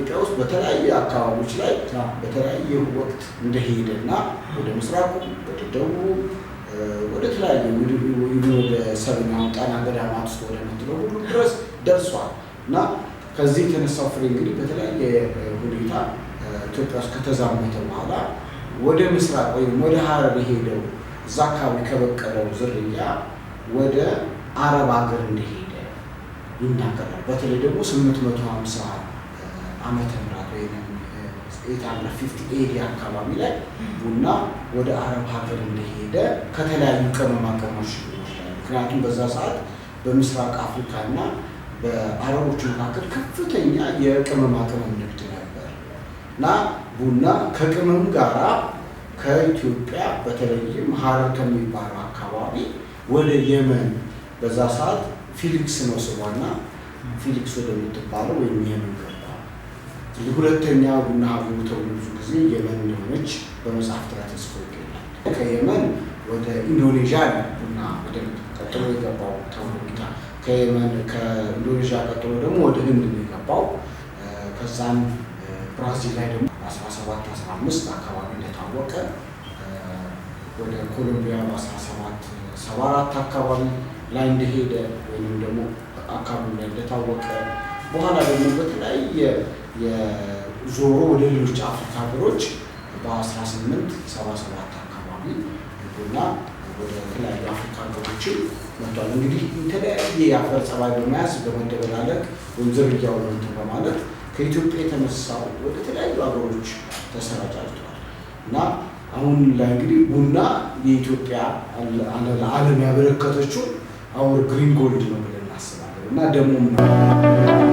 ኢትዮጵያ ውስጥ በተለያየ አካባቢዎች ላይ በተለያየ ወቅት እንደሄደና ወደ ምስራቁ ወደ ደቡብ ወደ ተለያየ ወደ ሰሜናዊ ጣና ገዳማት ውስጥ ወደ ምትለው ሁሉ ድረስ ደርሷል እና ከዚህ የተነሳው ፍሬ እንግዲህ በተለያየ ሁኔታ ኢትዮጵያ ውስጥ ከተዛመተ በኋላ ወደ ምስራቅ ወይም ወደ ሀረር ሄደው እዛ አካባቢ ከበቀለው ዝርያ ወደ አረብ ሀገር እንደሄደ ይናገራል። በተለይ ደግሞ 850 ዓመተ ምህረት ወይም 850 ኤዲ አካባቢ ላይ ቡና ወደ አረብ ሀገር እንደሄደ ከተለያዩ ቅመማ ቅመሞች ይወስዳል። ምክንያቱም በዛ ሰዓት በምስራቅ አፍሪካና በአረቦች መካከል ከፍተኛ የቅመማ ቅመም ንግድ ነበር እና ቡና ከቅመም ጋራ ከኢትዮጵያ በተለይም ሀረር ከሚባለው አካባቢ ወደ የመን በዛ ሰዓት ፊሊክስ ነው ስሟና ፊሊክስ ወደምትባለው ወይም የመን ገባ። ሁለተኛ ቡና ሀገሩ ተብሎ ብዙ ጊዜ የመን እንደሆነች በመጽሐፍት ላይ ተጽፎ ይገኛል። ከየመን ወደ ኢንዶኔዥያ ቡና በደንብ ቀጥሎ የገባው ተብሎ ይታል። ከየመን ከኢንዶኔዥያ ቀጥሎ ደግሞ ወደ ህንድ ነው የገባው። ከዛም ብራዚል ላይ ደግሞ 1715 አካባቢ እንደታወቀ ወደ ኮሎምቢያ በ1774 አካባቢ ላይ እንደሄደ ወይም ደግሞ አካባቢ ላይ እንደታወቀ በኋላ ደግሞ በተለያየ የዞሮ ወደ ሌሎች አፍሪካ ሀገሮች በ1877 አካባቢ ቡና ወደ ተለያዩ አፍሪካ ሀገሮችን መጥቷል። እንግዲህ የተለያየ የአፈር ጸባይ በመያዝ በመደበላለቅ ወይም ዝርያውን እንትን በማለት ከኢትዮጵያ የተነሳው ወደ ተለያዩ ሀገሮች ተሰራጭቷል እና አሁን ላይ እንግዲህ ቡና የኢትዮጵያ ለዓለም ያበረከተችው አውር ግሪን ጎልድ ነው ብለን እናስባለን እና ደግሞ